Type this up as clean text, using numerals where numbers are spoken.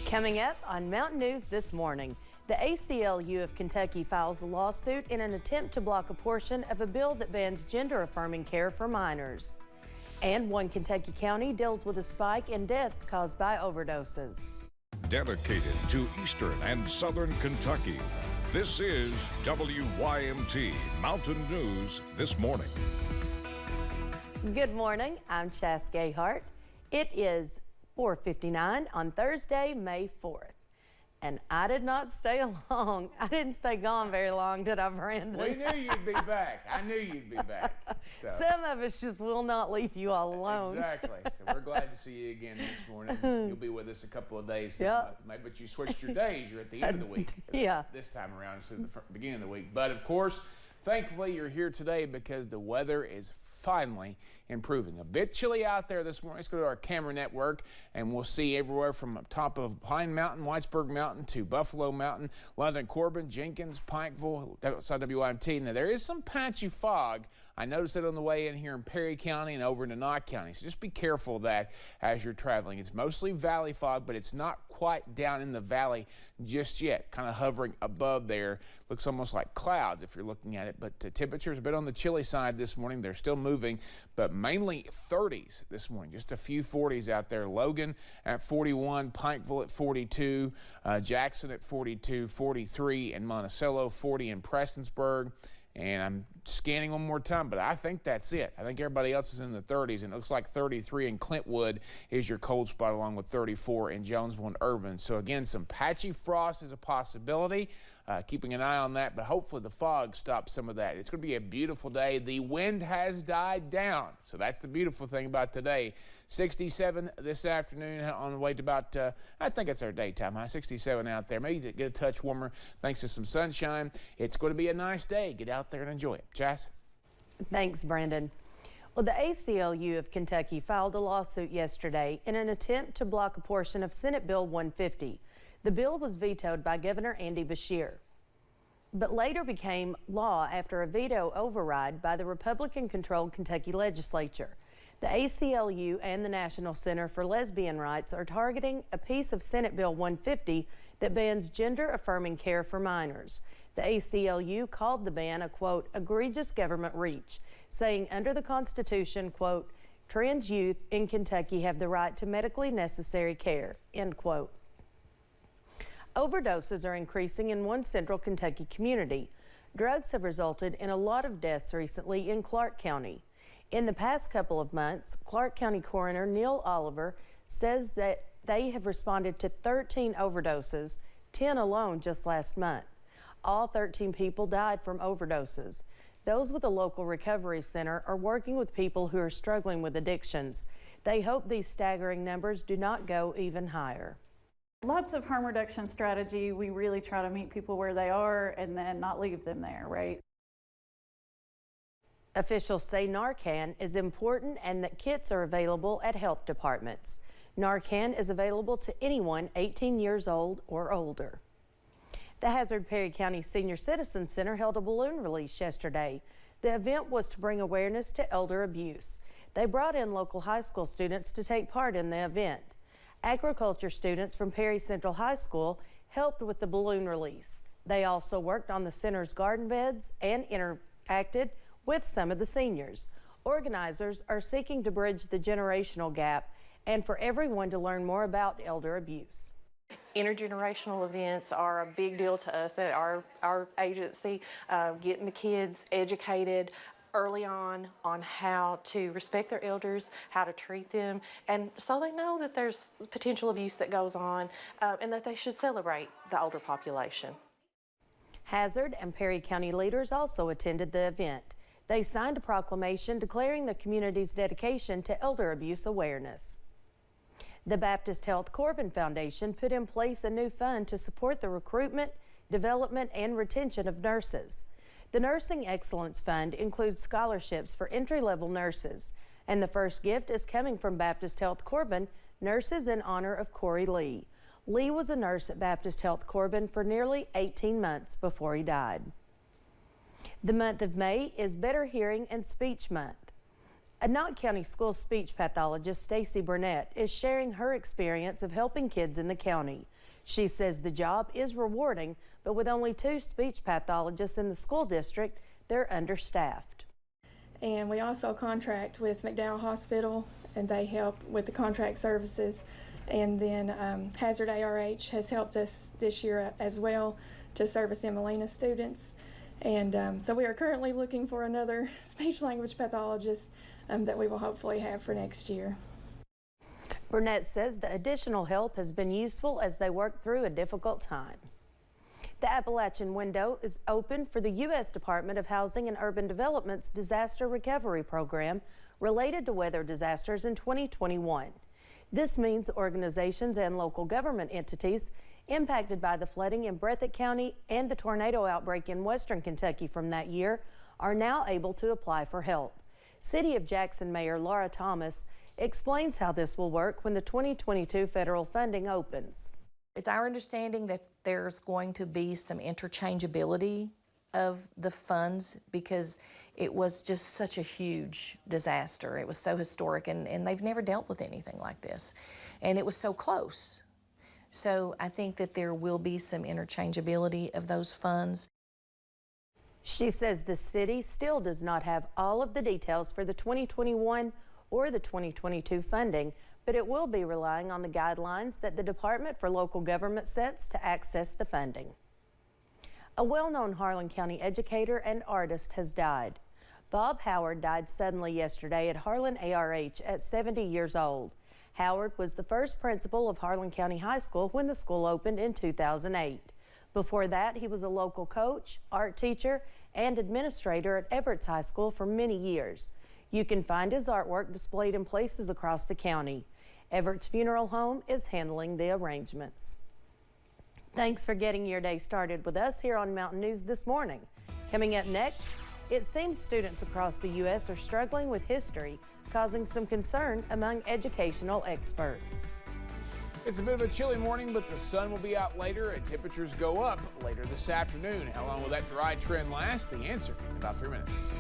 Coming up on Mountain News this morning, the ACLU of Kentucky files a lawsuit in an attempt to block a portion of a bill that bans gender-affirming care for minors. And one Kentucky county deals with a spike in deaths caused by overdoses. Dedicated to Eastern and Southern Kentucky, this is WYMT Mountain News this morning. Good morning, I'm Chas Gayhart. It is 4:59 on Thursday, May 4th. And I did not stay long. I didn't stay gone very long, did I, Brandon? We knew you'd be back. I knew you'd be back. So. Some of us just will not leave you all alone. Exactly. So we're glad to see you again this morning. You'll be with us a couple of days. Yep. But you switched your days. You're at the end of the week. Yeah. This time around instead of the beginning of the week. But of course, thankfully you're here today because the weather is finally improving. A bit chilly out there this morning. Let's go to our camera network and we'll see everywhere from top of Pine Mountain, Whitesburg Mountain to Buffalo Mountain, London, Corbin, Jenkins, Pikeville, outside WYMT. Now there is some patchy fog. I noticed it on the way in here in Perry County and over into Knott County. So just be careful of that as you're traveling. It's mostly valley fog, but it's not quite down in the valley just yet. Kind of hovering above there. Looks almost like clouds if you're looking at it. But temperatures a bit on the chilly side this morning. They're still moving, but mainly 30s this morning. Just a few 40s out there. Logan at 41, Pikeville at 42, Jackson at 42, 43 in Monticello, 40 in Prestonsburg. And I'm scanning one more time, but I think that's it. I think everybody else is in the 30s, and it looks like 33 in Clintwood is your cold spot, along with 34 in Jonesville and Irvin. So again, some patchy frost is a possibility. Keeping an eye on that, but hopefully the fog stops some of that. It's going to be a beautiful day. The wind has died down, so that's the beautiful thing about today. 67 this afternoon on the way to about, I think it's our daytime high, 67 out there. Maybe get a touch warmer thanks to some sunshine. It's going to be a nice day. Get out there and enjoy it. Chas? Thanks, Brandon. Well, the ACLU of Kentucky filed a lawsuit yesterday in an attempt to block a portion of Senate Bill 150. The bill was vetoed by Governor Andy Beshear, but later became law after a veto override by the Republican-controlled Kentucky legislature. The ACLU and the National Center for Lesbian Rights are targeting a piece of Senate Bill 150 that bans gender-affirming care for minors. The ACLU called the ban a, quote, egregious government reach, saying under the Constitution, quote, trans youth in Kentucky have the right to medically necessary care, end quote. Overdoses are increasing in one central Kentucky community. Drugs have resulted in a lot of deaths recently in Clark County. In the past couple of months, Clark County Coroner Neil Oliver says that they have responded to 13 overdoses, 10 alone just last month. All 13 people died from overdoses. Those with the local recovery center are working with people who are struggling with addictions. They hope these staggering numbers do not go even higher. Lots of harm reduction strategy. We really try to meet people where they are and then not leave them there, right? Officials say Narcan is important and that kits are available at health departments. Narcan is available to anyone 18 years old or older. The Hazard Perry County Senior Citizen Center held a balloon release yesterday. The event was to bring awareness to elder abuse. They brought in local high school students to take part in the event. Agriculture students from Perry Central High School helped with the balloon release. They also worked on the center's garden beds and interacted with some of the seniors. Organizers are seeking to bridge the generational gap and for everyone to learn more about elder abuse. Intergenerational events are a big deal to us at our agency, getting the kids educated early on how to respect their elders, how to treat them, and so they know that there's potential abuse that goes on and that they should celebrate the older population. Hazard and Perry County leaders also attended the event. They signed a proclamation declaring the community's dedication to elder abuse awareness. The Baptist Health Corbin Foundation put in place a new fund to support the recruitment, development, and retention of nurses. The Nursing Excellence Fund includes scholarships for entry-level nurses, and the first gift is coming from Baptist Health Corbin Nurses in honor of Corey Lee. Lee was a nurse at Baptist Health Corbin for nearly 18 months before he died. The month of May is Better Hearing and Speech Month. A Knott County School speech pathologist, Stacy Burnett, is sharing her experience of helping kids in the county. She says the job is rewarding, but with only 2 speech pathologists in the school district, they're understaffed. And we also contract with McDowell Hospital, and they help with the contract services. And then Hazard ARH has helped us this year as well to service Emelina students. And so we are currently looking for another speech language pathologist that we will hopefully have for next year. Burnett says the additional help has been useful as they work through a difficult time. The Appalachian Window is open for the U.S. Department of Housing and Urban Development's disaster recovery program related to weather disasters in 2021. This means organizations and local government entities impacted by the flooding in Breathitt County and the tornado outbreak in western Kentucky from that year are now able to apply for help. City of Jackson Mayor Laura Thomas explains how this will work when the 2022 federal funding opens. It's our understanding that there's going to be some interchangeability of the funds because it was just such a huge disaster. It was so historic, and they've never dealt with anything like this. And it was so close. So I think that there will be some interchangeability of those funds. She says the city still does not have all of the details for the 2021 or the 2022 funding, but it will be relying on the guidelines that the Department for Local Government sets to access the funding. A well-known Harlan County educator and artist has died. Bob Howard died suddenly yesterday at Harlan ARH at 70 years old. Howard was the first principal of Harlan County High School when the school opened in 2008. Before that, he was a local coach, art teacher, and administrator at Everett's High School for many years. You can find his artwork displayed in places across the county. Everett's Funeral Home is handling the arrangements. Thanks for getting your day started with us here on Mountain News this morning. Coming up next, it seems students across the U.S. are struggling with history, causing some concern among educational experts. It's a bit of a chilly morning, but the sun will be out later and temperatures go up later this afternoon. How long will that dry trend last? The answer in about 3 minutes.